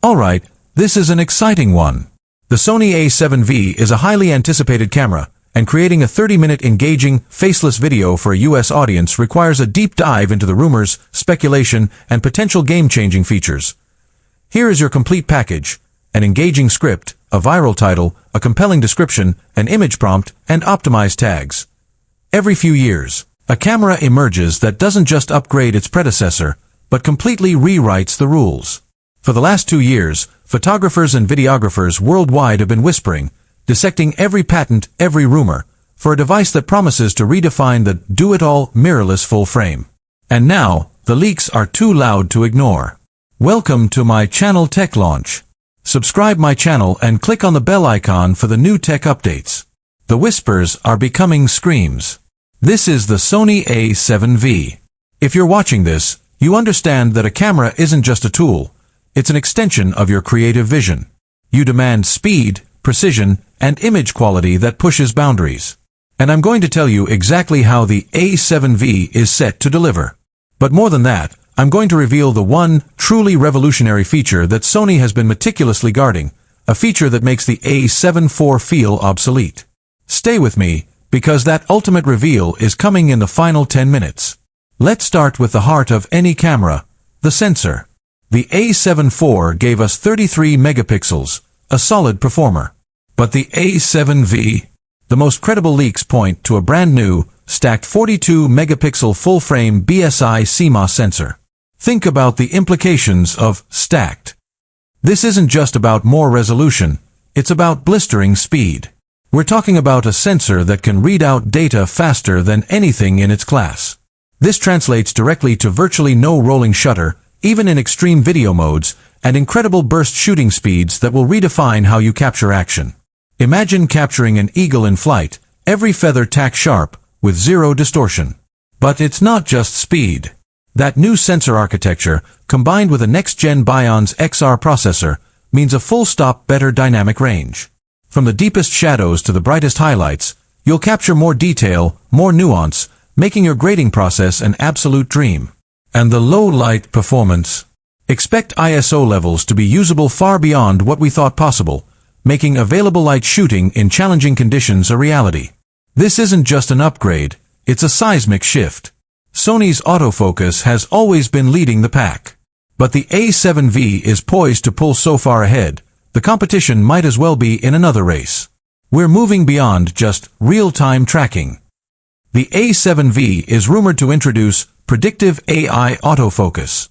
Alright, this is an exciting one. The Sony A7V is a highly anticipated camera, and creating a 30-minute engaging, faceless video for a US audience requires a deep dive into the rumors, speculation, and potential game-changing features. Here is your complete package: an engaging script, a viral title, a compelling description, an image prompt, and optimized tags. Every few years, a camera emerges that doesn't just upgrade its predecessor, but completely rewrites the rules. For the last 2 years, photographers and videographers worldwide have been whispering, dissecting every patent, every rumor, for a device that promises to redefine the do-it-all mirrorless full frame. And now, the leaks are too loud to ignore. Welcome to my channel Tech Launch. Subscribe my channel and click on the bell icon for the new tech updates. The whispers are becoming screams. This is the Sony A7V. If you're watching this, you understand that a camera isn't just a tool. It's an extension of your creative vision. You demand speed, precision, and image quality that pushes boundaries. And I'm going to tell you exactly how the A7V is set to deliver. But more than that, I'm going to reveal the one truly revolutionary feature that Sony has been meticulously guarding, a feature that makes the A7 IV feel obsolete. Stay with me, because that ultimate reveal is coming in the final 10 minutes. Let's start with the heart of any camera, the sensor. The A7 IV gave us 33 megapixels, a solid performer. But the A7V, the most credible leaks point to a brand new, stacked 42 megapixel full-frame BSI CMOS sensor. Think about the implications of stacked. This isn't just about more resolution, it's about blistering speed. We're talking about a sensor that can read out data faster than anything in its class. This translates directly to virtually no rolling shutter, even in extreme video modes, and incredible burst shooting speeds that will redefine how you capture action. Imagine capturing an eagle in flight, every feather tack sharp, with zero distortion. But it's not just speed. That new sensor architecture, combined with a next-gen Bion's XR processor, means a full-stop better dynamic range. From the deepest shadows to the brightest highlights, you'll capture more detail, more nuance, making your grading process an absolute dream. And the low-light performance. Expect ISO levels to be usable far beyond what we thought possible, making available light shooting in challenging conditions a reality. This isn't just an upgrade, it's a seismic shift. Sony's autofocus has always been leading the pack. But the A7V is poised to pull so far ahead, the competition might as well be in another race. We're moving beyond just real-time tracking. The A7V is rumored to introduce predictive AI autofocus.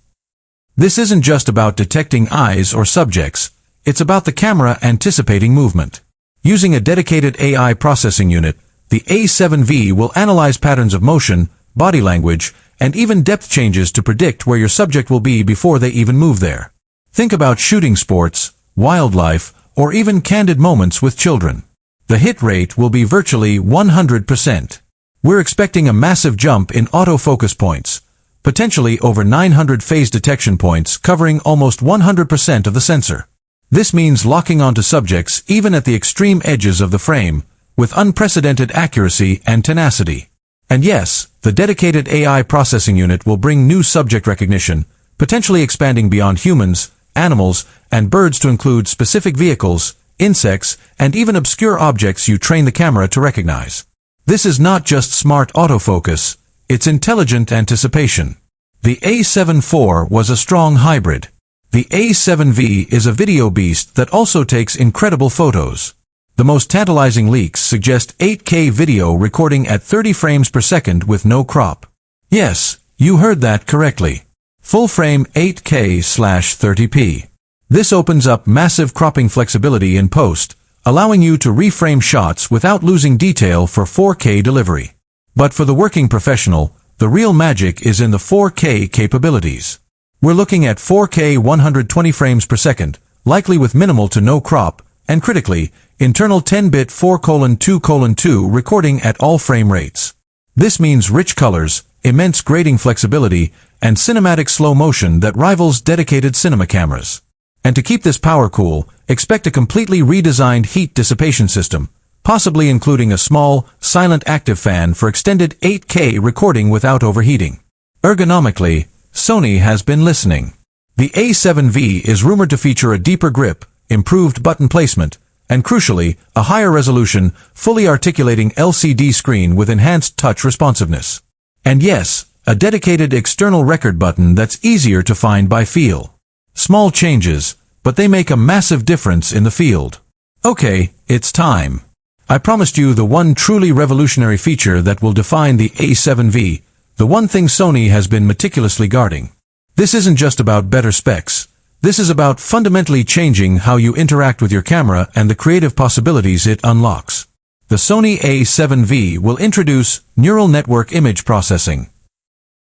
This isn't just about detecting eyes or subjects, it's about the camera anticipating movement. Using a dedicated AI processing unit, the A7V will analyze patterns of motion, body language, and even depth changes to predict where your subject will be before they even move there. Think about shooting sports, wildlife, or even candid moments with children. The hit rate will be virtually 100%. We're expecting a massive jump in autofocus points, potentially over 900 phase detection points covering almost 100% of the sensor. This means locking onto subjects even at the extreme edges of the frame, with unprecedented accuracy and tenacity. And yes, the dedicated AI processing unit will bring new subject recognition, potentially expanding beyond humans, animals, and birds to include specific vehicles, insects, and even obscure objects you train the camera to recognize. This is not just smart autofocus, it's intelligent anticipation. The A7 IV was a strong hybrid. The A7V is a video beast that also takes incredible photos. The most tantalizing leaks suggest 8K video recording at 30 frames per second with no crop. Yes, you heard that correctly. Full-frame 8K/30p. This opens up massive cropping flexibility in post, allowing you to reframe shots without losing detail for 4K delivery. But for the working professional, the real magic is in the 4K capabilities. We're looking at 4K 120 frames per second, likely with minimal to no crop, and critically, internal 10-bit 4:2:2 recording at all frame rates. This means rich colors, immense grading flexibility, and cinematic slow motion that rivals dedicated cinema cameras. And to keep this power cool, expect a completely redesigned heat dissipation system, possibly including a small, silent active fan for extended 8K recording without overheating. Ergonomically, Sony has been listening. The A7V is rumored to feature a deeper grip, improved button placement, and crucially, a higher resolution, fully articulating LCD screen with enhanced touch responsiveness. And yes, a dedicated external record button that's easier to find by feel. Small changes, but they make a massive difference in the field. Okay, it's time. I promised you the one truly revolutionary feature that will define the A7V, the one thing Sony has been meticulously guarding. This isn't just about better specs. This is about fundamentally changing how you interact with your camera and the creative possibilities it unlocks. The Sony A7V will introduce neural network image processing.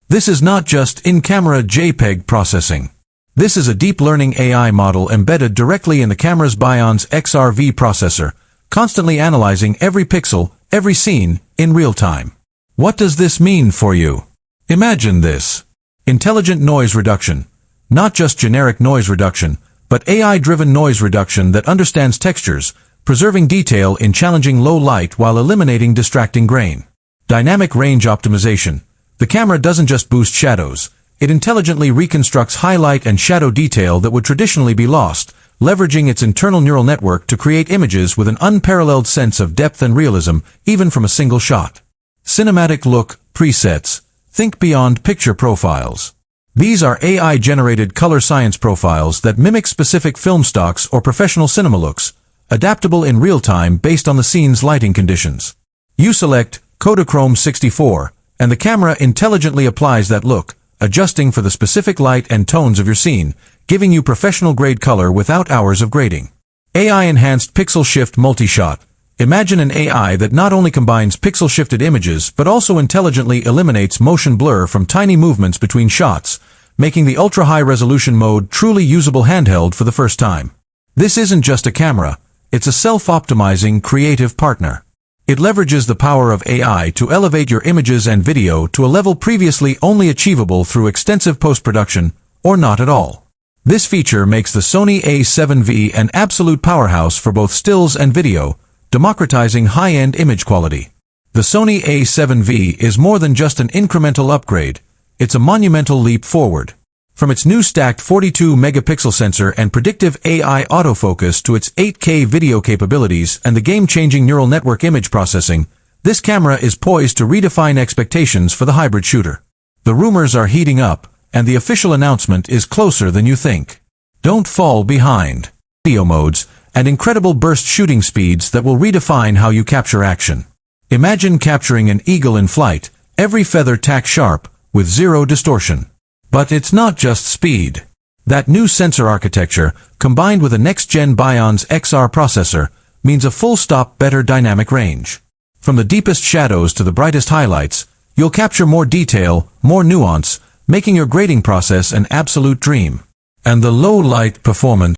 This is not just in-camera JPEG processing. This is a deep learning AI model embedded directly in the camera's Bion's XRV processor, constantly analyzing every pixel, every scene, in real time. What does this mean for you? Imagine this. Intelligent noise reduction. Not just generic noise reduction, but AI-driven noise reduction that understands textures, preserving detail in challenging low light while eliminating distracting grain. Dynamic range optimization. The camera doesn't just boost shadows. It intelligently reconstructs highlight and shadow detail that would traditionally be lost, leveraging its internal neural network to create images with an unparalleled sense of depth and realism, even from a single shot. Cinematic look presets. Think beyond picture profiles. These are AI-generated color science profiles that mimic specific film stocks or professional cinema looks, adaptable in real time based on the scene's lighting conditions. You select Kodachrome 64, and the camera intelligently applies that look, adjusting for the specific light and tones of your scene, giving you professional-grade color without hours of grading. AI-enhanced pixel shift multi-shot. Imagine an AI that not only combines pixel-shifted images but also intelligently eliminates motion blur from tiny movements between shots, making the ultra-high resolution mode truly usable handheld for the first time. This isn't just a camera, it's a self-optimizing creative partner. It leverages the power of AI to elevate your images and video to a level previously only achievable through extensive post-production, or not at all. This feature makes the Sony A7V an absolute powerhouse for both stills and video, democratizing high-end image quality. The Sony A7V is more than just an incremental upgrade, it's a monumental leap forward. From its new stacked 42-megapixel sensor and predictive AI autofocus to its 8K video capabilities and the game-changing neural network image processing, this camera is poised to redefine expectations for the hybrid shooter. The rumors are heating up, and the official announcement is closer than you think. Don't fall behind. Video modes and incredible burst shooting speeds that will redefine how you capture action. Imagine capturing an eagle in flight, every feather tack sharp, with zero distortion. But it's not just speed. That new sensor architecture, combined with a next-gen Bion's XR processor, means a full-stop better dynamic range. From the deepest shadows to the brightest highlights, you'll capture more detail, more nuance, making your grading process an absolute dream. And the low-light performance